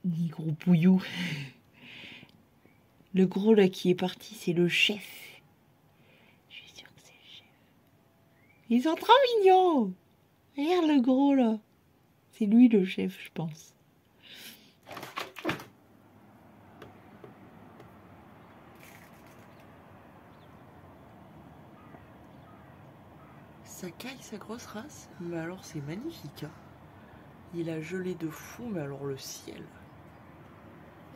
Ni gros pouillou. Le gros là qui est parti, c'est le chef. Je suis sûre que c'est le chef. Ils sont trop mignons. Regarde le gros là. C'est lui le chef, je pense. Ça caille sa grosse race. Mais alors c'est magnifique. Hein. Il a gelé de fou, mais alors le ciel.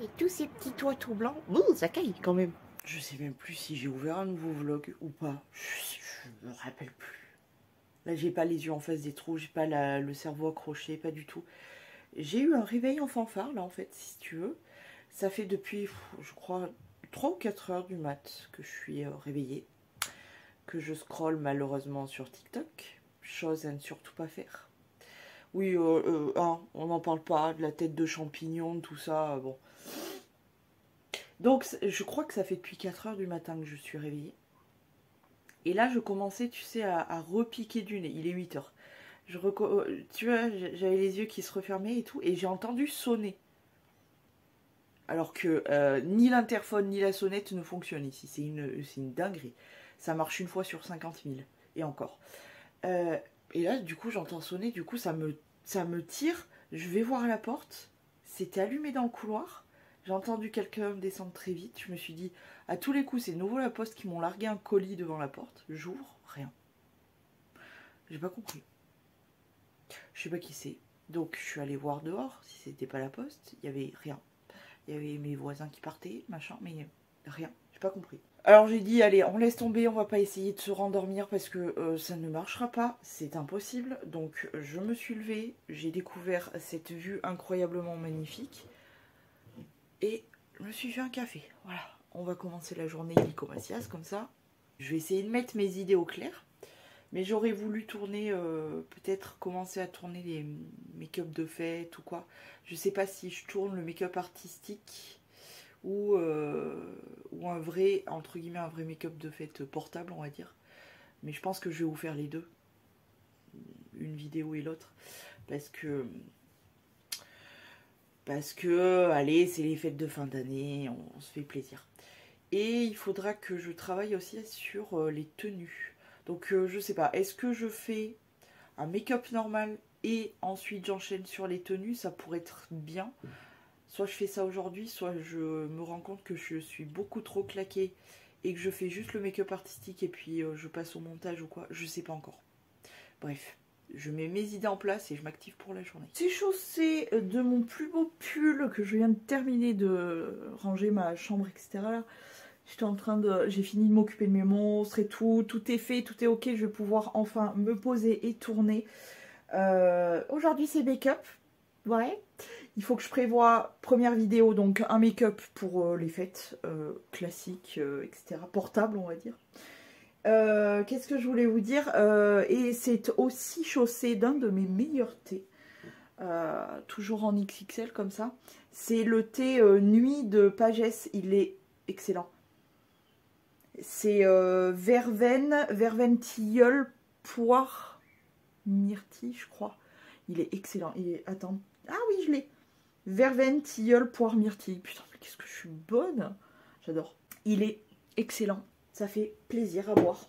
Et tous ces petits toits tout blancs. Ouh, ça caille quand même. Je sais même plus si j'ai ouvert un nouveau vlog ou pas. Je me rappelle plus. Là, j'ai pas les yeux en face des trous, j'ai pas le cerveau accroché, pas du tout. J'ai eu un réveil en fanfare, là, en fait, si tu veux. Ça fait depuis, je crois, 3 ou 4 heures du mat que je suis réveillée. Que je scrolle malheureusement sur TikTok. Chose à ne surtout pas faire. Oui, hein, on n'en parle pas, de la tête de champignon, tout ça, bon. Donc, je crois que ça fait depuis 4 heures du matin que je suis réveillée. Et là, je commençais, tu sais, à repiquer du nez. Il est 8 heures. Tu vois, j'avais les yeux qui se refermaient et tout, et j'ai entendu sonner. Alors que ni l'interphone ni la sonnette ne fonctionnent ici. C'est une dinguerie. Ça marche une fois sur 50 000. Et encore. Et là, du coup, j'entends sonner. Du coup, ça me tire. Je vais voir la porte. C'était allumé dans le couloir. J'ai entendu quelqu'un descendre très vite. Je me suis dit, à tous les coups, c'est de nouveau la poste qui m'ont largué un colis devant la porte. J'ouvre, rien. J'ai pas compris. Je sais pas qui c'est. Donc, je suis allée voir dehors. Si c'était pas la poste, il y avait rien. Il y avait mes voisins qui partaient, machin, mais rien. J'ai pas compris. Alors j'ai dit, allez, on laisse tomber, on va pas essayer de se rendormir parce que ça ne marchera pas, c'est impossible. Donc je me suis levée, j'ai découvert cette vue incroyablement magnifique et je me suis fait un café. Voilà, on va commencer la journée Nico Macias comme ça. Je vais essayer de mettre mes idées au clair, mais j'aurais voulu tourner, peut-être commencer à tourner les make-up de fête ou quoi. Je sais pas si je tourne le make-up artistique ou un vrai, entre guillemets, un vrai make-up de fête portable, on va dire. Mais je pense que je vais vous faire les deux, une vidéo et l'autre, parce que, allez, c'est les fêtes de fin d'année, on se fait plaisir. Et il faudra que je travaille aussi sur les tenues. Donc je sais pas, est-ce que je fais un make-up normal et ensuite j'enchaîne sur les tenues, ça pourrait être bien. Soit je fais ça aujourd'hui, soit je me rends compte que je suis beaucoup trop claquée et que je fais juste le make-up artistique et puis je passe au montage ou quoi. Je sais pas encore. Bref, je mets mes idées en place et je m'active pour la journée. C'est chaussé de mon plus beau pull que je viens de terminer de ranger ma chambre, etc. J'étais en train de... J'ai fini de m'occuper de mes monstres et tout. Tout est fait, tout est ok. Je vais pouvoir enfin me poser et tourner. Aujourd'hui, c'est make-up. Ouais. Il faut que je prévoie première vidéo, donc un make-up pour les fêtes classiques, etc. Portable, on va dire. Qu'est-ce que je voulais vous dire et c'est aussi chaussé d'un de mes meilleurs thés. Toujours en XXL comme ça. C'est le thé Nuit de Pagès. Il est excellent. C'est verveine, tilleul, poire, myrtille, je crois. Il est excellent. Il est... Attends. Ah oui, je l'ai. Verveine, tilleul, poire, myrtille. Putain, mais qu'est-ce que je suis bonne. J'adore. Il est excellent. Ça fait plaisir à boire.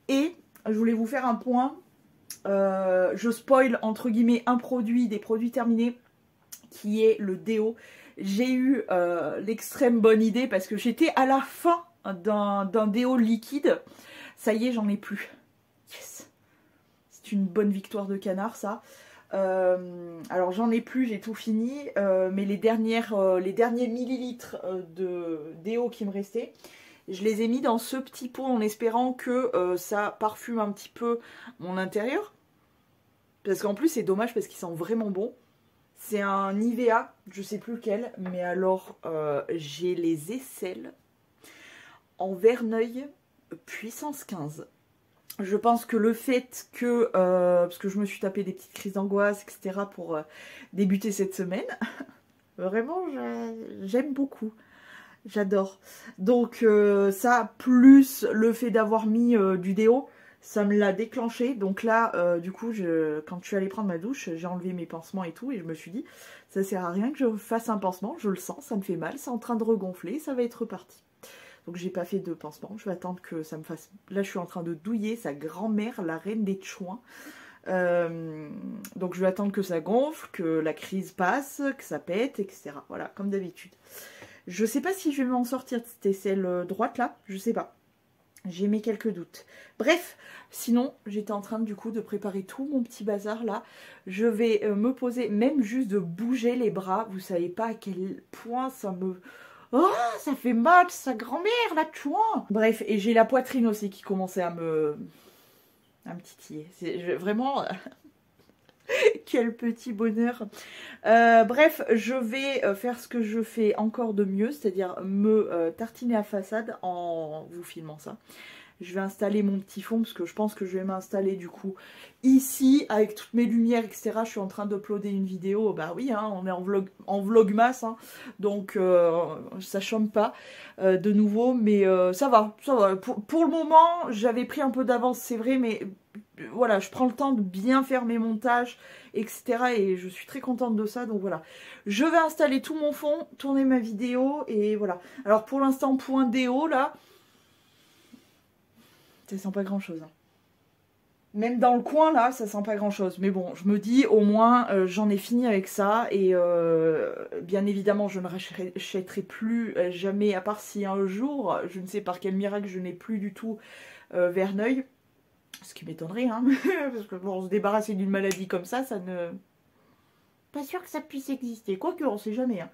Et je voulais vous faire un point. Je spoil, entre guillemets, un produit, des produits terminés, qui est le déo. J'ai eu l'extrême bonne idée parce que j'étais à la fin d'un déo liquide. Ça y est, j'en ai plus. Yes. C'est une bonne victoire de canard, ça. Alors j'en ai plus, j'ai tout fini, mais les derniers millilitres de déo qui me restaient, je les ai mis dans ce petit pot en espérant que ça parfume un petit peu mon intérieur. Parce qu'en plus c'est dommage parce qu'il sent vraiment bon. C'est un Nivea, je sais plus lequel, mais alors j'ai les aisselles en Verneuil puissance 15. Je pense que le fait que, parce que je me suis tapé des petites crises d'angoisse, etc. pour débuter cette semaine, vraiment j'aime beaucoup, j'adore. Donc ça, plus le fait d'avoir mis du déo, ça me l'a déclenché. Donc là, du coup, quand je suis allée prendre ma douche, j'ai enlevé mes pansements et tout. Et je me suis dit, ça sert à rien que je fasse un pansement. Je le sens, ça me fait mal. C'est en train de regonfler. Ça va être reparti. Donc j'ai pas fait de pansement. Je vais attendre que ça me fasse... Là, je suis en train de douiller sa grand-mère, la reine des chouins. Donc je vais attendre que ça gonfle, que la crise passe, que ça pète, etc. Voilà, comme d'habitude. Je sais pas si je vais m'en sortir de cette aisselle droite là. Je sais pas. J'ai mis quelques doutes. Bref, sinon, j'étais en train du coup de préparer tout mon petit bazar là. Je vais me poser, même juste de bouger les bras. Vous savez pas à quel point ça me... Oh, ça fait mal, sa grand-mère, la chouin. Bref, et j'ai la poitrine aussi qui commençait à me titiller. C'est vraiment... Quel petit bonheur. Bref, je vais faire ce que je fais encore de mieux, c'est-à-dire me tartiner à façade en vous filmant ça. Je vais installer mon petit fond parce que je pense que je vais m'installer du coup ici avec toutes mes lumières, etc. Je suis en train d'uploader une vidéo. Bah oui, hein, on est en vlogmas, hein, donc ça chôme pas de nouveau, mais ça va, ça va. Pour le moment, j'avais pris un peu d'avance, c'est vrai, mais voilà, je prends le temps de bien faire mes montages, etc. Et je suis très contente de ça, donc voilà. Je vais installer tout mon fond, tourner ma vidéo, et voilà. Alors pour l'instant, point déo, là, ça sent pas grand chose. Hein. Même dans le coin là, ça sent pas grand chose. Mais bon, je me dis au moins j'en ai fini avec ça. Et bien évidemment, je ne rachèterai plus jamais, à part si un jour, je ne sais par quel miracle, je n'ai plus du tout Verneuil. Ce qui m'étonnerait, hein. Parce que bon, se débarrasser d'une maladie comme ça ne... Pas sûr que ça puisse exister. Quoique, on sait jamais. Hein.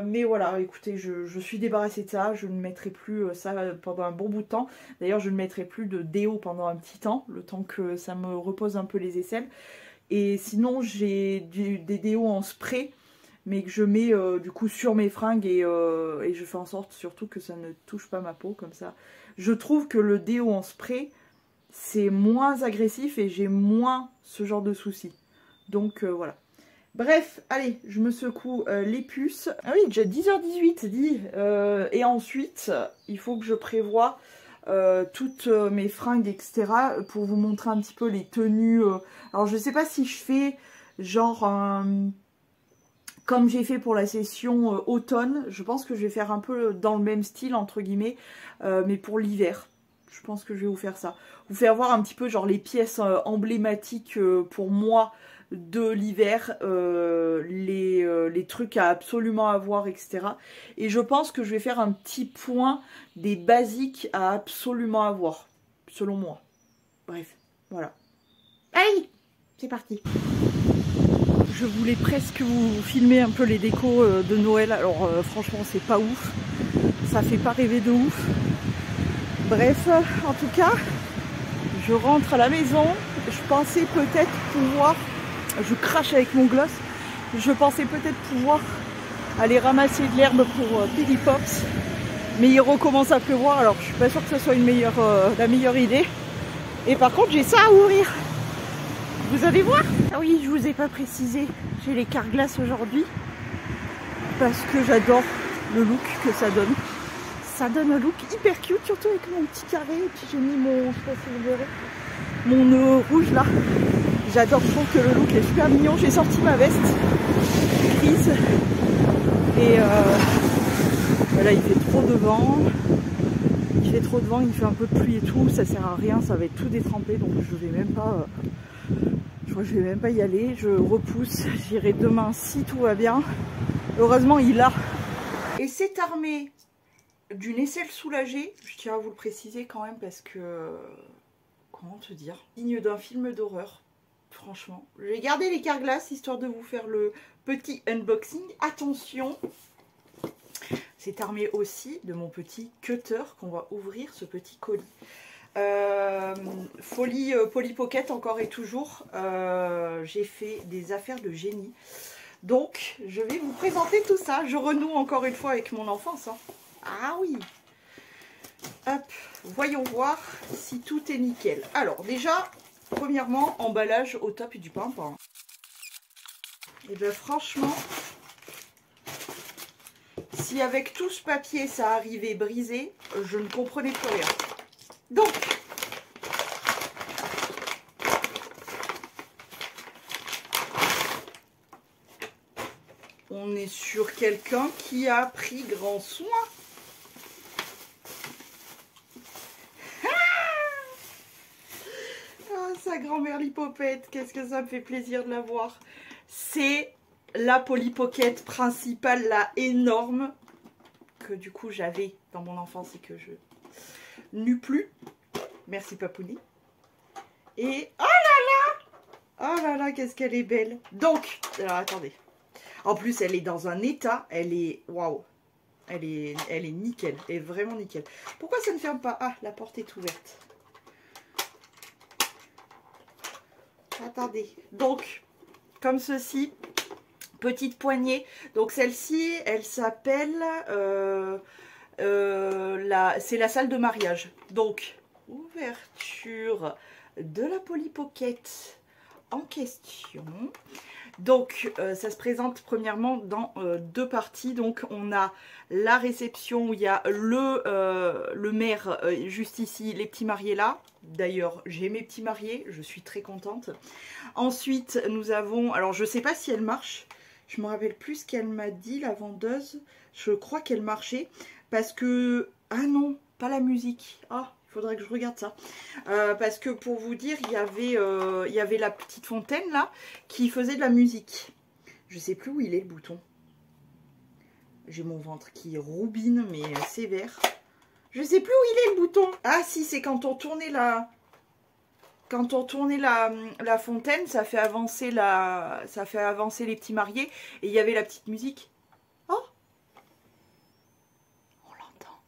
Mais voilà, écoutez, je suis débarrassée de ça, je ne mettrai plus ça pendant un bon bout de temps. D'ailleurs, je ne mettrai plus de déo pendant un petit temps, le temps que ça me repose un peu les aisselles. Et sinon, j'ai des déos en spray, mais que je mets du coup sur mes fringues et je fais en sorte surtout que ça ne touche pas ma peau comme ça. Je trouve que le déo en spray, c'est moins agressif et j'ai moins ce genre de soucis. Donc voilà. Bref, allez, je me secoue les puces. Ah oui, déjà 10h18, c'est dit. Et ensuite, il faut que je prévoie toutes mes fringues, etc. pour vous montrer un petit peu les tenues. Alors, je sais pas si je fais genre... comme j'ai fait pour la session automne. Je pense que je vais faire un peu dans le même style, entre guillemets, mais pour l'hiver. Je pense que je vais vous faire ça. Vous faire voir un petit peu genre les pièces emblématiques pour moi de l'hiver, les trucs à absolument avoir, etc. Et je pense que je vais faire un petit point des basiques à absolument avoir, selon moi. Bref, voilà. Allez, c'est parti. Je voulais presque vous filmer un peu les décos de Noël. Alors franchement, c'est pas ouf. Ça fait pas rêver de ouf. Bref, en tout cas, je rentre à la maison. Je pensais peut-être pouvoir... Je crache avec mon gloss. Je pensais peut-être pouvoir aller ramasser de l'herbe pour Piggy Pops. Mais il recommence à pleuvoir, alors je suis pas sûre que ce soit la meilleure idée. Et par contre, j'ai ça à ouvrir. Vous allez voir. Ah oui, je vous ai pas précisé. J'ai les carglass aujourd'hui. Parce que j'adore le look que ça donne. Ça donne un look hyper cute, surtout avec mon petit carré. Et puis j'ai mis mon, je sais pas si vous verrez, mon nœud rouge là. J'adore, je trouve que le look est super mignon. J'ai sorti ma veste grise. Et là il fait trop de vent. Il fait trop de vent, il fait un peu de pluie et tout. Ça sert à rien, ça va être tout détrempé. Donc je vais même pas... je crois que je vais même pas y aller. Je repousse. J'irai demain si tout va bien. Heureusement il a. Et c'est armé d'une aisselle soulagée. Je tiens à vous le préciser quand même parce que... Comment te dire, digne d'un film d'horreur. Franchement, je vais garder les carglass histoire de vous faire le petit unboxing. Attention, c'est armé aussi de mon petit cutter qu'on va ouvrir, ce petit colis. Folie Polly Pocket encore et toujours. J'ai fait des affaires de génie. Donc, je vais vous présenter tout ça. Je renoue encore une fois avec mon enfance. Hein. Ah oui. Hop, voyons voir si tout est nickel. Alors, déjà... Premièrement, emballage au top du pimpin. Et bien franchement, si avec tout ce papier ça arrivait brisé, je ne comprenais plus rien. Donc, est sur quelqu'un qui a pris grand soin. Ah, sa grand-mère Lipopette, qu'est-ce que ça me fait plaisir de la voir. C'est la Polly Pocket principale, la énorme, que du coup j'avais dans mon enfance et que je n'eus plus. Merci Papouni. Et oh là là, qu'est-ce qu'elle est belle. Donc, alors attendez. En plus, elle est dans un état, elle est waouh. Elle est nickel, elle est vraiment nickel. Pourquoi ça ne ferme pas? Ah, la porte est ouverte. Attendez. Donc, comme ceci, petite poignée. Donc celle-ci, elle s'appelle c'est la salle de mariage. Donc, ouverture de la Polly Pocket en question. Donc, ça se présente premièrement dans deux parties. Donc, on a la réception où il y a le maire juste ici, les petits mariés là. D'ailleurs, j'ai mes petits mariés, je suis très contente. Ensuite, nous avons... Alors, je ne sais pas si elle marche. Je me rappelle plus ce qu'elle m'a dit, la vendeuse. Je crois qu'elle marchait. Parce que... Ah non, pas la musique. Ah, il faudrait que je regarde ça. Parce que pour vous dire, il y avait la petite fontaine là qui faisait de la musique. Je sais plus où il est le bouton. J'ai mon ventre qui roubine mais sévère. Je sais plus où il est le bouton. Ah si, c'est quand on tournait la... Quand on tournait la fontaine, ça fait avancer les petits mariés. Et il y avait la petite musique. Oh, on l'entend.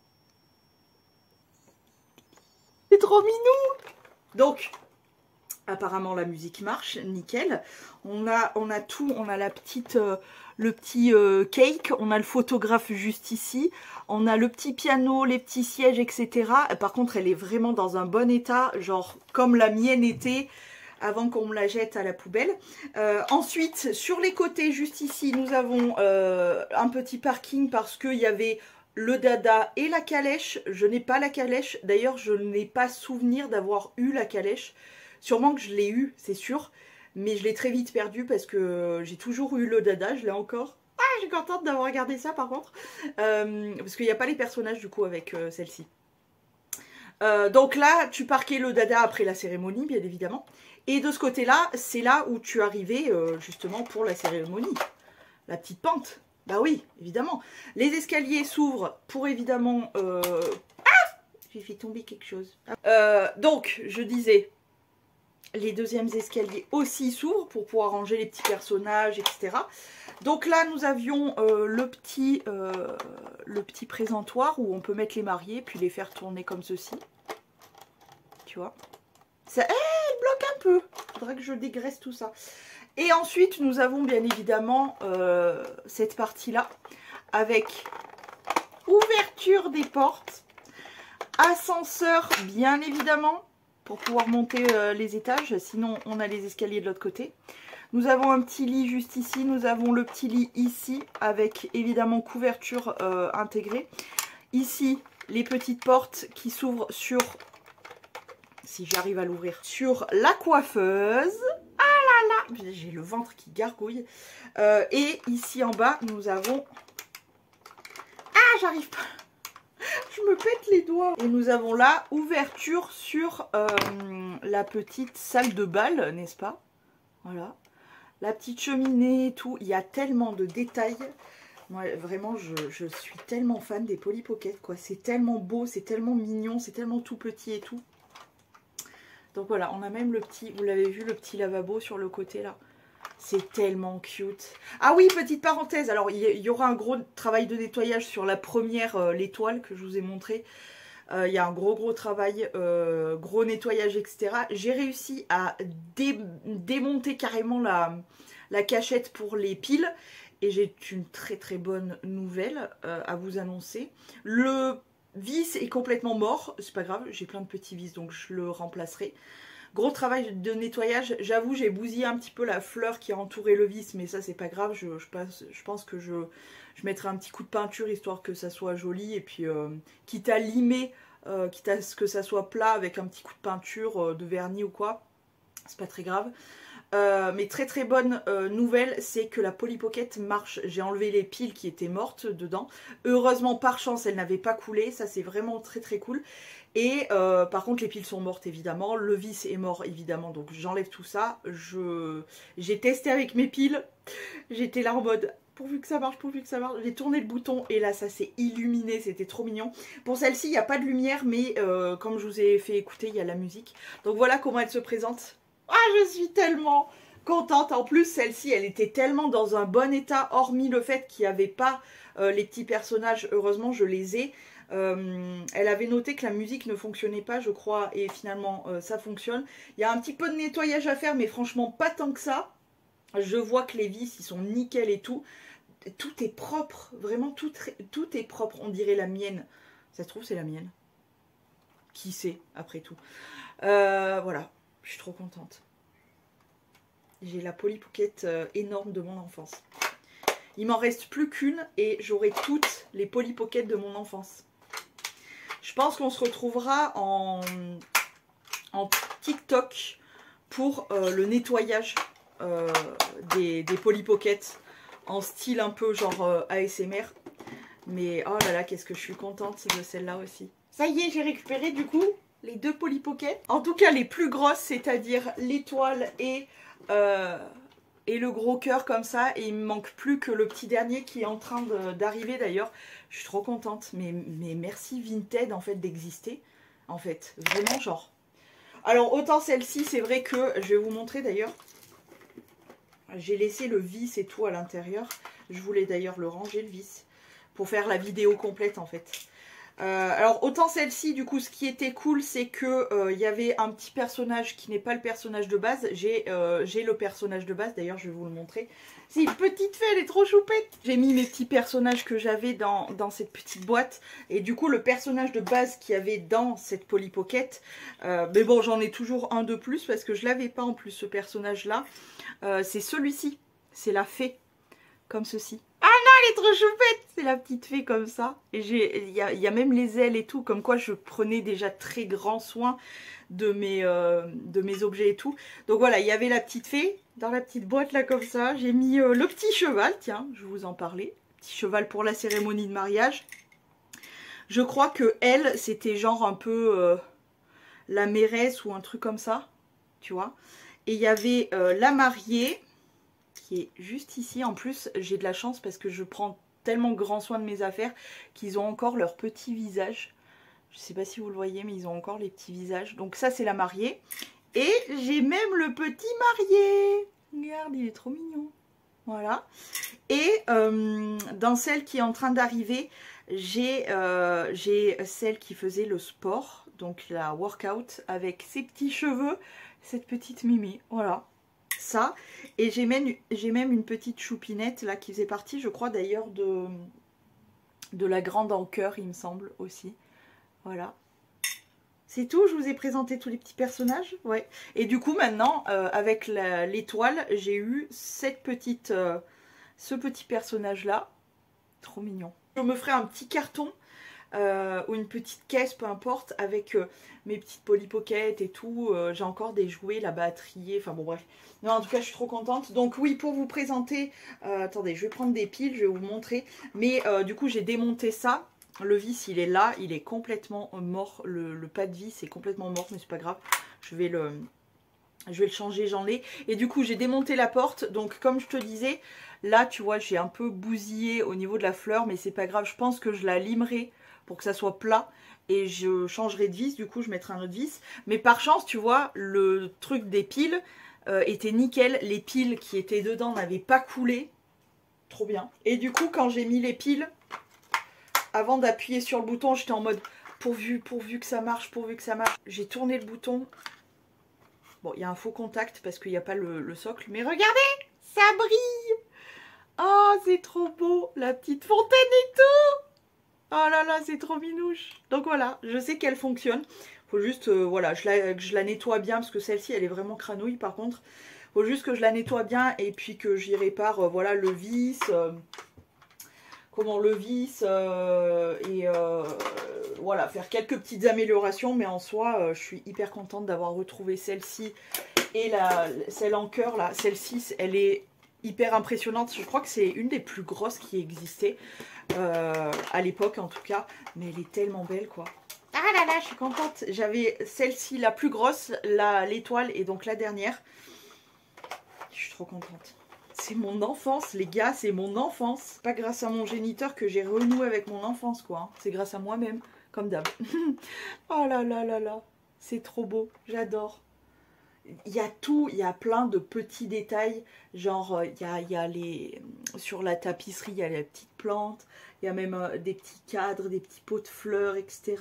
C'est trop mignon. Donc, apparemment la musique marche, nickel. On a tout, on a la petite, le petit cake, on a le photographe juste ici, on a le petit piano, les petits sièges, etc. Par contre, elle est vraiment dans un bon état, genre comme la mienne était avant qu'on me la jette à la poubelle. Ensuite, sur les côtés, juste ici, nous avons un petit parking parce qu'il y avait le dada et la calèche. Je n'ai pas la calèche, d'ailleurs, je n'ai pas souvenir d'avoir eu la calèche. Sûrement que je l'ai eu, c'est sûr, mais je l'ai très vite perdu parce que j'ai toujours eu le dada, je l'ai encore. Ah, je suis contente d'avoir gardé ça par contre, parce qu'il n'y a pas les personnages du coup avec celle-ci. Donc là, tu parquais le dada après la cérémonie, bien évidemment. Et de ce côté-là, c'est là où tu arrivais justement pour la cérémonie. La petite pente, bah oui, évidemment. Les escaliers s'ouvrent pour évidemment... Ah, j'ai fait tomber quelque chose. Donc, je disais... Les deuxièmes escaliers aussi s'ouvrent pour pouvoir ranger les petits personnages, etc. Donc là, nous avions le petit présentoir où on peut mettre les mariés puis les faire tourner comme ceci. Tu vois, ça, elle bloque un peu. Il faudrait que je dégraisse tout ça. Et ensuite, nous avons bien évidemment cette partie-là avec ouverture des portes, ascenseur bien évidemment, pour pouvoir monter les étages, sinon on a les escaliers de l'autre côté. Nous avons un petit lit juste ici, nous avons le petit lit ici, avec évidemment couverture intégrée. Ici, les petites portes qui s'ouvrent sur, si j'arrive à l'ouvrir, sur la coiffeuse. Ah là là, j'ai le ventre qui gargouille. Et ici en bas, nous avons... Ah, j'arrive pas. Je me pète les doigts. Et nous avons là ouverture sur la petite salle de bal, n'est-ce pas? Voilà. La petite cheminée et tout. Il y a tellement de détails. Moi, vraiment, je suis tellement fan des Polly Pocket, quoi. C'est tellement beau, c'est tellement mignon, c'est tellement tout petit et tout. Donc voilà, on a même le petit, vous l'avez vu, le petit lavabo sur le côté là. C'est tellement cute. Ah oui, petite parenthèse. Alors, il y aura un gros travail de nettoyage sur la première, l'étoile que je vous ai montré. Il y a un gros travail, gros nettoyage, etc. J'ai réussi à démonter carrément la cachette pour les piles. Et j'ai une très bonne nouvelle à vous annoncer. Le vis est complètement mort. C'est pas grave, j'ai plein de petits vis, donc je le remplacerai. Gros travail de nettoyage, j'avoue j'ai bousillé un petit peu la fleur qui a entouré le vis, mais ça c'est pas grave, je pense que je mettrai un petit coup de peinture histoire que ça soit joli, et puis quitte à limer, quitte à ce que ça soit plat avec un petit coup de peinture, de vernis ou quoi, c'est pas très grave. Mais très très bonne nouvelle, c'est que la Polly Pocket marche. J'ai enlevé les piles qui étaient mortes dedans. Heureusement, par chance, elles n'avaient pas coulé. Ça, c'est vraiment très très cool. Et par contre, les piles sont mortes évidemment. Le vis est mort évidemment. Donc j'enlève tout ça. J'ai testé avec mes piles. J'étais là en mode... pourvu que ça marche, pourvu que ça marche. J'ai tourné le bouton et là ça s'est illuminé, c'était trop mignon. Pour celle-ci, il n'y a pas de lumière, mais comme je vous ai fait écouter, il y a la musique. Donc voilà comment elle se présente. Ah, je suis tellement contente. En plus, celle-ci, elle était tellement dans un bon état, hormis le fait qu'il n'y avait pas les petits personnages. Heureusement, je les ai. Elle avait noté que la musique ne fonctionnait pas, je crois, et finalement, ça fonctionne. Il y a un petit peu de nettoyage à faire, mais franchement, pas tant que ça. Je vois que les vis, ils sont nickel et tout. Tout est propre, vraiment tout est propre, on dirait la mienne. Ça se trouve, c'est la mienne. Qui sait, après tout. Voilà, je suis trop contente. J'ai la Polly Pocket énorme de mon enfance. Il m'en reste plus qu'une et j'aurai toutes les Polly Pocket de mon enfance. Je pense qu'on se retrouvera en TikTok pour le nettoyage des Polly Pocket en style un peu genre ASMR. Mais oh là là, qu'est-ce que je suis contente de celle-là aussi. Ça y est, j'ai récupéré du coup les deux Polly Pocket. En tout cas, les plus grosses, c'est-à-dire l'étoile et le gros cœur comme ça. Et il me manque plus que le petit dernier qui est en train d'arriver d'ailleurs. Je suis trop contente. Mais merci Vinted en fait d'exister. En fait, vraiment genre. Alors autant celle-ci, c'est vrai que, je vais vous montrer d'ailleurs. J'ai laissé le vis et tout à l'intérieur. Je voulais d'ailleurs le ranger, le vis, pour faire la vidéo complète en fait. Alors autant celle-ci, du coup, ce qui était cool, c'est que y avait un petit personnage qui n'est pas le personnage de base. J'ai le personnage de base, d'ailleurs je vais vous le montrer. C'est une petite fée, elle est trop choupette. J'ai mis mes petits personnages que j'avais dans cette petite boîte. Et du coup, le personnage de base qu'il y avait dans cette Polly Pocket, mais bon, j'en ai toujours un de plus parce que je l'avais pas en plus, ce personnage-là. C'est celui-ci, c'est la fée, comme ceci. Ah non, elle est trop choupette, c'est la petite fée comme ça. Et il y a même les ailes et tout, comme quoi je prenais déjà très grand soin de mes objets et tout. Donc voilà, il y avait la petite fée dans la petite boîte là comme ça. J'ai mis le petit cheval, tiens, je vous en parlais. Petit cheval pour la cérémonie de mariage. Je crois que elle, c'était genre un peu la mairesse ou un truc comme ça, tu vois. Et il y avait la mariée qui est juste ici. En plus, j'ai de la chance parce que je prends tellement grand soin de mes affaires qu'ils ont encore leur petit visage. Je sais pas si vous le voyez, mais ils ont encore les petits visages. Donc ça, c'est la mariée. Et j'ai même le petit marié. Regarde, il est trop mignon. Voilà. Et dans celle qui est en train d'arriver, j'ai celle qui faisait le sport, donc la workout, avec ses petits cheveux, cette petite Mimi. Voilà. Ça. Et j'ai même une petite choupinette là qui faisait partie, je crois d'ailleurs, de la grande en cœur, il me semble aussi. Voilà. C'est tout, je vous ai présenté tous les petits personnages. Ouais. Et du coup maintenant, avec l'étoile, j'ai eu ce petit personnage là. Trop mignon. Je me ferai un petit carton ou une petite caisse, peu importe, avec mes petites Polly Pocket et tout. J'ai encore des jouets là-bas à trier. Enfin bon bref. Non, en tout cas, je suis trop contente. Donc oui, pour vous présenter... attendez, je vais prendre des piles, je vais vous montrer. Mais du coup, j'ai démonté ça. Le vis, il est là. Il est complètement mort. Le pas de vis est complètement mort, mais c'est pas grave. Je vais le changer, j'en ai. Et du coup, j'ai démonté la porte. Donc, comme je te disais, là, tu vois, j'ai un peu bousillé au niveau de la fleur. Mais c'est pas grave. Je pense que je la limerai pour que ça soit plat. Et je changerai de vis. Du coup, je mettrai un autre vis. Mais par chance, tu vois, le truc des piles... était nickel, les piles qui étaient dedans n'avaient pas coulé, trop bien. Et du coup quand j'ai mis les piles, avant d'appuyer sur le bouton, j'étais en mode pourvu que ça marche, pourvu que ça marche. J'ai tourné le bouton, bon il y a un faux contact parce qu'il n'y a pas le socle, mais regardez, ça brille. Oh c'est trop beau, la petite fontaine et tout. Oh là là, c'est trop minouche. Donc voilà, je sais qu'elle fonctionne. Faut juste, voilà, que je la nettoie bien parce que celle-ci, elle est vraiment cranouille par contre. Faut juste que je la nettoie bien et puis que j'y répare, voilà, le vis. comment le vis voilà, faire quelques petites améliorations, mais en soi, je suis hyper contente d'avoir retrouvé celle-ci et celle en cœur, là, celle-ci, elle est hyper impressionnante. Je crois que c'est une des plus grosses qui existait à l'époque en tout cas, mais elle est tellement belle quoi. Ah là là, je suis contente. J'avais celle-ci la plus grosse, l'étoile, et donc la dernière. Je suis trop contente. C'est mon enfance, les gars, c'est mon enfance. C'est pas grâce à mon géniteur que j'ai renoué avec mon enfance, quoi. Hein. C'est grâce à moi-même, comme d'hab. Oh là là là là, c'est trop beau, j'adore. Il y a tout, il y a plein de petits détails, genre il y a les... Sur la tapisserie, il y a les petites plantes, il y a même des petits cadres, des petits pots de fleurs, etc.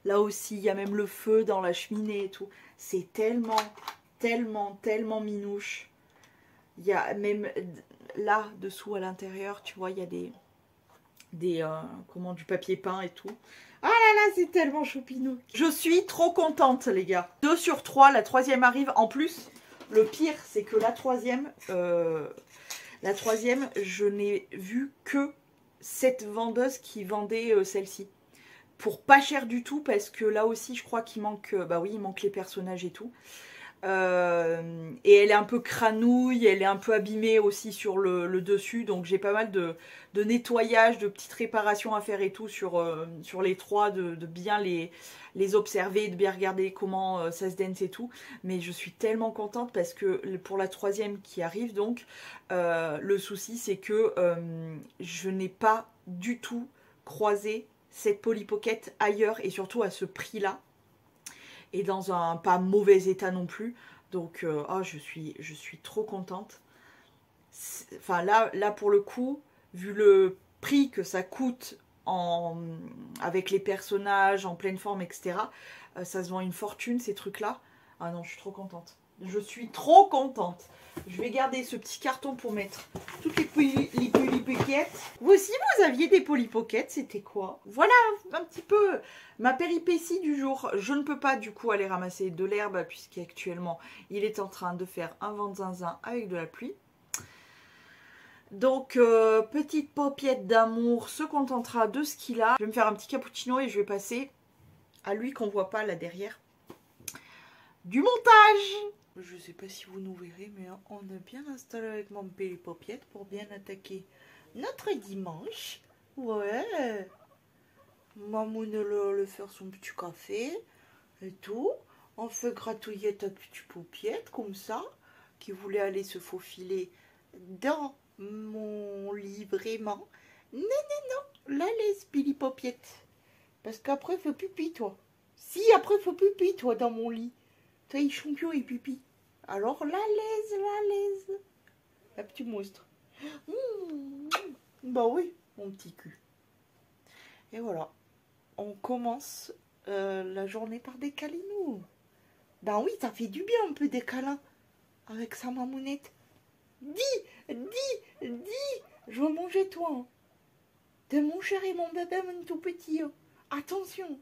Là aussi, il y a même le feu dans la cheminée et tout. C'est tellement, tellement, tellement minouche. Il y a même là, dessous à l'intérieur, tu vois, il y a du papier peint et tout. Ah là là, c'est tellement choupinou. Je suis trop contente, les gars. 2 sur 3, la troisième arrive. En plus, le pire, c'est que la troisième, je n'ai vu que cette vendeuse qui vendait celle-ci. Pour pas cher du tout, parce que là aussi, je crois qu'il manque, bah oui, il manque les personnages et tout. Et elle est un peu cranouille, elle est un peu abîmée aussi sur le dessus, donc j'ai pas mal de nettoyage, de petites réparations à faire et tout sur les trois, de bien les observer, de bien regarder comment ça se dance et tout. Mais je suis tellement contente parce que pour la troisième qui arrive donc, le souci c'est que je n'ai pas du tout croisé cette Polly Pocket ailleurs et surtout à ce prix là. Et dans un pas mauvais état non plus. Donc, oh, je suis trop contente. Enfin, là, pour le coup, vu le prix que ça coûte avec les personnages, en pleine forme, etc., ça se vend une fortune, ces trucs-là. Ah non, je suis trop contente. Je suis trop contente. Je vais garder ce petit carton pour mettre toutes les Polly Pocket. Vous aussi, vous aviez des Polly Pocket, c'était quoi? Voilà, un petit peu ma péripétie du jour. Je ne peux pas du coup aller ramasser de l'herbe puisqu'actuellement il est en train de faire un vent de zinzin avec de la pluie. Donc, petite paupiette d'amour se contentera de ce qu'il a. Je vais me faire un petit cappuccino et je vais passer à lui qu'on voit pas là derrière. Du montage! Je sais pas si vous nous verrez, mais on a bien installé avec mon Polly Pocket pour bien attaquer notre dimanche. Ouais! Mamoune le faire son petit café et tout. On fait gratouiller ta petite paupiette comme ça, qui voulait aller se faufiler dans mon lit vraiment. Non, non, non, la laisse, Polly Pocket. Parce qu'après, faut pipi, toi. Si, après, faut pipi, toi, dans mon lit. Toi, il champion et pipi. Alors, la laisse. La petite monstre. Bah oui, mon petit cul. Et voilà. On commence la journée par des câlinous. Ben oui, ça fait du bien un peu des câlins. Avec sa mamounette. Dis, je veux manger toi. Hein. T'es mon chéri, mon bébé, mon tout petit. Hein. Attention.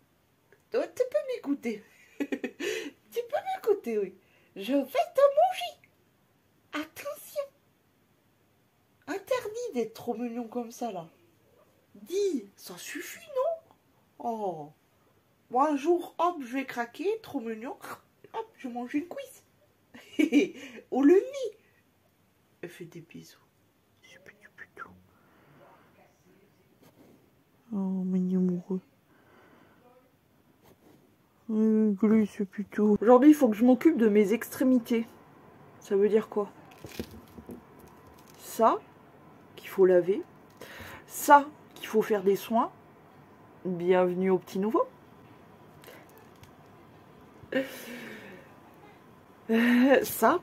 Toi, tu peux m'écouter. Tu peux m'écouter, oui. Je vais te manger. Attention. Interdit d'être trop mignon comme ça, là. Dis, ça suffit, non? Oh. Moi, un jour, hop, je vais craquer, trop mignon. Hop, je mange une cuisse. Ou le nid. Elle fait des bisous. C'est petit putain. Oh, mignon amoureux. Ce plutôt. Aujourd'hui, il faut que je m'occupe de mes extrémités. Ça veut dire quoi? Ça, qu'il faut laver. Ça, qu'il faut faire des soins. Bienvenue au petit nouveau. Ça,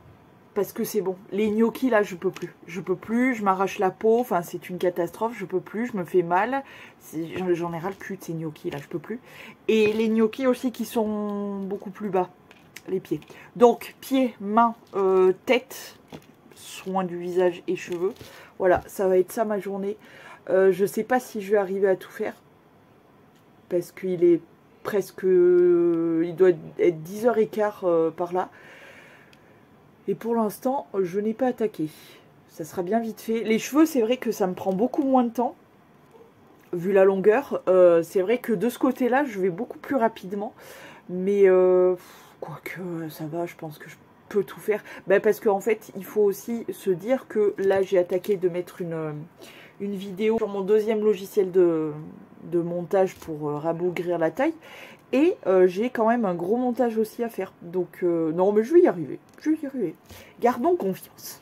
parce que c'est bon. Les gnocchis, là, je peux plus. Je m'arrache la peau. Enfin, c'est une catastrophe. Je peux plus. Je me fais mal. J'en ai ras le cul de ces gnocchis, là. Je peux plus. Et les gnocchis aussi qui sont beaucoup plus bas. Les pieds. Donc, pieds, mains, tête, soins du visage et cheveux. Voilà, ça va être ça ma journée. Je sais pas si je vais arriver à tout faire. Parce qu'il est presque... il doit être 10h15 par là. Et pour l'instant, je n'ai pas attaqué. Ça sera bien vite fait. Les cheveux, c'est vrai que ça me prend beaucoup moins de temps. vu la longueur. C'est vrai que de ce côté-là, je vais beaucoup plus rapidement. Mais quoique ça va, je pense que je peux tout faire. Bah, parce qu'en fait, il faut aussi se dire que là, j'ai attaqué de mettre une vidéo sur mon deuxième logiciel de montage pour rabougrir la taille. Et j'ai quand même un gros montage aussi à faire. Donc non, mais je vais y arriver. Je vais y arriver. Gardons confiance.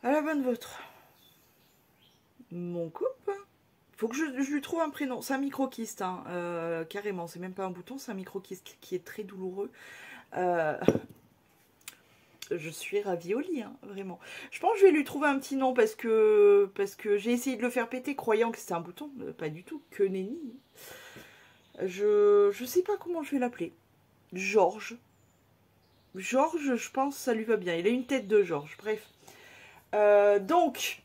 À la bonne vôtre. Mon copain. Faut que je lui trouve un prénom. C'est un microkyste, hein. Carrément. C'est même pas un bouton, c'est un microkyste qui est très douloureux. Je suis ravie au lit, hein, vraiment. Je pense que je vais lui trouver un petit nom parce que j'ai essayé de le faire péter croyant que c'était un bouton. Pas du tout, que nenni. Je sais pas comment je vais l'appeler. Georges. Georges, je pense ça lui va bien. Il a une tête de Georges. Bref. Donc,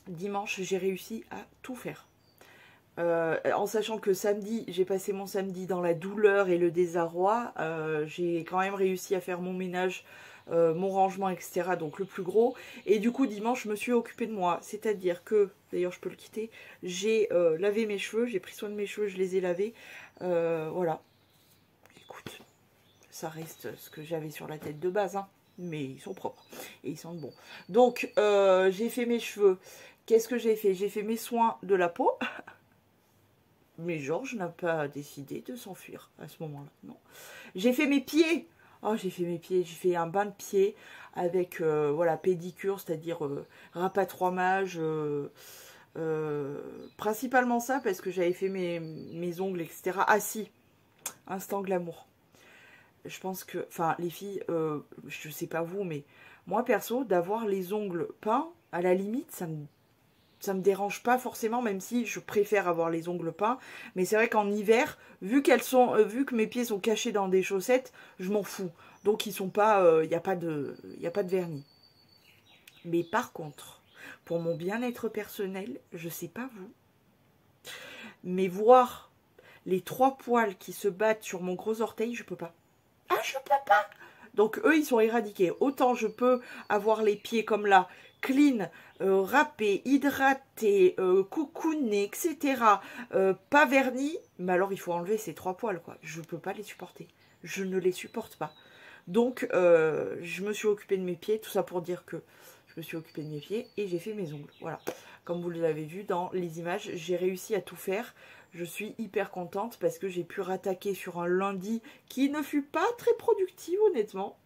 dimanche, j'ai réussi à tout faire. En sachant que samedi, j'ai passé mon samedi dans la douleur et le désarroi, j'ai quand même réussi à faire mon ménage, mon rangement, etc. Donc le plus gros. Et du coup, dimanche, je me suis occupée de moi. C'est-à-dire que, d'ailleurs, je peux le quitter, j'ai lavé mes cheveux, j'ai pris soin de mes cheveux, je les ai lavés. Voilà. Écoute, ça reste ce que j'avais sur la tête de base, hein. Mais ils sont propres et ils sentent bon. Donc, j'ai fait mes cheveux. Qu'est-ce que j'ai fait? J'ai fait mes soins de la peau. Mais Georges n'a pas décidé de s'enfuir à ce moment-là, non. J'ai fait mes pieds. Oh, j'ai fait mes pieds. J'ai fait un bain de pieds avec, voilà, pédicure, c'est-à-dire rapatriement, principalement ça, parce que j'avais fait mes ongles, etc. Ah si, instant glamour. Je pense que, enfin, les filles, je sais pas vous, mais moi, perso, d'avoir les ongles peints, à la limite, ça me dérange pas forcément, même si je préfère avoir les ongles peints. Mais c'est vrai qu'en hiver, vu que mes pieds sont cachés dans des chaussettes, je m'en fous. Donc ils sont pas, y a pas de vernis. Mais par contre, pour mon bien-être personnel, je sais pas vous, mais voir les 3 poils qui se battent sur mon gros orteil, je peux pas. Ah, je peux pas. Donc eux, ils sont éradiqués. Autant je peux avoir les pieds comme là, clean, râpés, hydratés, coucounés, etc. Pas vernis. Mais alors, il faut enlever ces 3 poils, quoi. Je ne peux pas les supporter. Je ne les supporte pas. Donc, je me suis occupée de mes pieds. Tout ça pour dire que je me suis occupée de mes pieds et j'ai fait mes ongles. Voilà. Comme vous l'avez vu dans les images, j'ai réussi à tout faire. Je suis hyper contente parce que j'ai pu rattaquer sur un lundi qui ne fut pas très productif, honnêtement.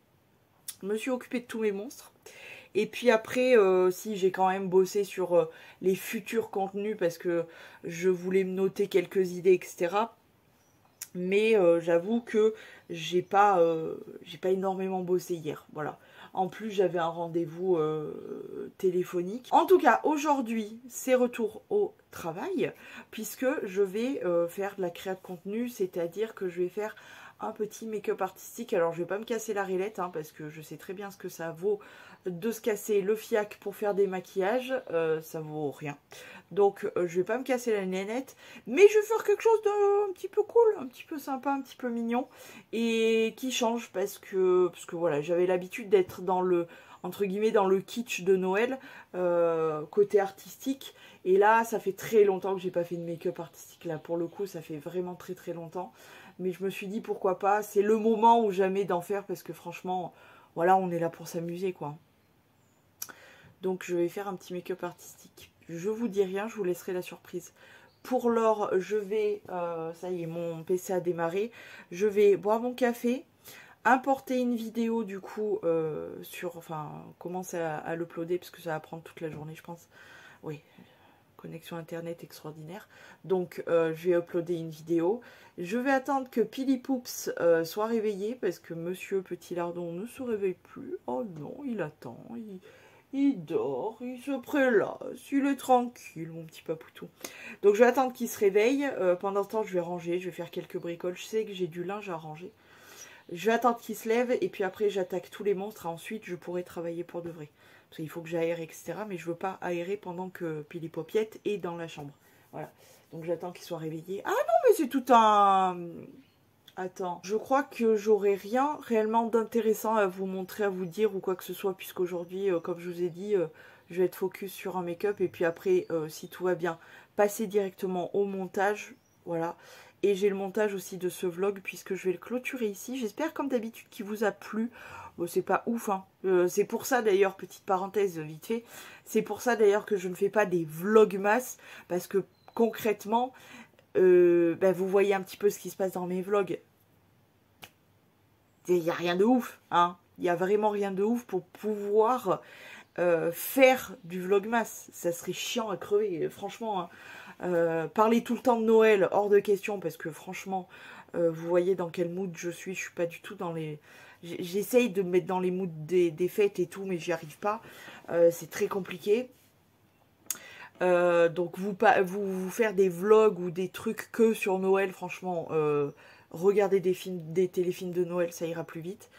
Je me suis occupée de tous mes monstres. Et puis après, si j'ai quand même bossé sur les futurs contenus parce que je voulais me noter quelques idées, etc. Mais j'avoue que j'ai pas énormément bossé hier. Voilà. En plus, j'avais un rendez-vous téléphonique. En tout cas, aujourd'hui, c'est retour au travail, puisque je vais faire de la création de contenu, c'est-à-dire que je vais faire un petit make-up artistique. Alors, je vais pas me casser la rélette, hein, parce que je sais très bien ce que ça vaut de se casser le fiac pour faire des maquillages. Ça vaut rien. Donc, je vais pas me casser la nénette, mais je vais faire quelque chose d'un petit peu cool, un petit peu sympa, un petit peu mignon, et qui change parce que voilà, j'avais l'habitude d'être dans le, entre guillemets, dans le kitsch de Noël, côté artistique, et là, ça fait très longtemps que j'ai pas fait de make-up artistique, là, pour le coup, ça fait vraiment très très longtemps, mais je me suis dit, pourquoi pas, c'est le moment ou jamais d'en faire, parce que franchement, voilà, on est là pour s'amuser, quoi. Donc, je vais faire un petit make-up artistique. Je vous dis rien, je vous laisserai la surprise pour l'heure, je vais, ça y est, mon PC a démarré, je vais boire mon café, importer une vidéo du coup, enfin, commencer à l'uploader parce que ça va prendre toute la journée, je pense. Oui, connexion internet extraordinaire. Donc, je vais uploader une vidéo. Je vais attendre que Pili Poups soit réveillé parce que Monsieur Petit Lardon ne se réveille plus. Oh non, il attend, il dort, il se prélasse, il est tranquille, mon petit papoutou. Donc je vais attendre qu'il se réveille. Pendant ce temps, je vais ranger, je vais faire quelques bricoles. Je sais que j'ai du linge à ranger. Je vais attendre qu'il se lève et puis après j'attaque tous les monstres. Et ensuite, je pourrai travailler pour de vrai. Parce qu'il faut que j'aère, etc. Mais je veux pas aérer pendant que Pili Popiette est dans la chambre. Voilà. Donc j'attends qu'il soit réveillé. Ah non, mais c'est tout un... Attends, je crois que j'aurai rien réellement d'intéressant à vous montrer, à vous dire ou quoi que ce soit, puisqu'aujourd'hui, comme je vous ai dit, je vais être focus sur un make-up et puis après, si tout va bien, passer directement au montage, voilà. Et j'ai le montage aussi de ce vlog puisque je vais le clôturer ici. J'espère comme d'habitude qu'il vous a plu. Bon, c'est pas ouf, hein. C'est pour ça d'ailleurs, petite parenthèse vite fait, c'est pour ça d'ailleurs que je ne fais pas des vlogmas, parce que concrètement, vous voyez un petit peu ce qui se passe dans mes vlogs. Il n'y a rien de ouf, hein. Il n'y a vraiment rien de ouf pour pouvoir faire du vlogmas. Ça serait chiant à crever, franchement. Hein. Parler tout le temps de Noël, hors de question, parce que franchement, vous voyez dans quel mood je suis pas du tout dans les... J'essaye de me mettre dans les moods des fêtes et tout, mais j'y arrive pas. C'est très compliqué. Donc vous faire des vlogs ou des trucs que sur Noël, franchement, regardez des téléfilms de Noël, ça ira plus vite.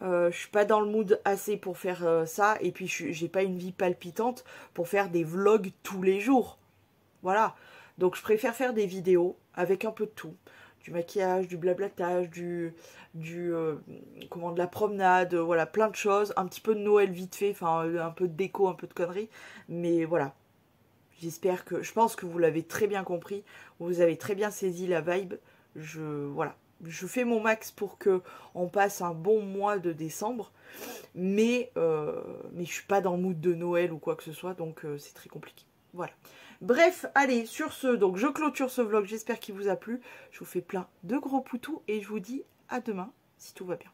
Je suis pas dans le mood assez pour faire ça, et puis j'ai pas une vie palpitante pour faire des vlogs tous les jours. Voilà. Donc je préfère faire des vidéos avec un peu de tout. Du maquillage, du blablatage, de la promenade, voilà, plein de choses. Un petit peu de Noël vite fait, enfin un peu de déco, un peu de conneries. Mais voilà. J'espère que... Je pense que vous l'avez très bien compris. Vous avez très bien saisi la vibe. Voilà. Je fais mon max pour que on passe un bon mois de décembre. Mais je suis pas dans le mood de Noël ou quoi que ce soit. Donc c'est très compliqué. Voilà. Bref, allez, sur ce, donc je clôture ce vlog. J'espère qu'il vous a plu. Je vous fais plein de gros poutous. Et je vous dis à demain, si tout va bien.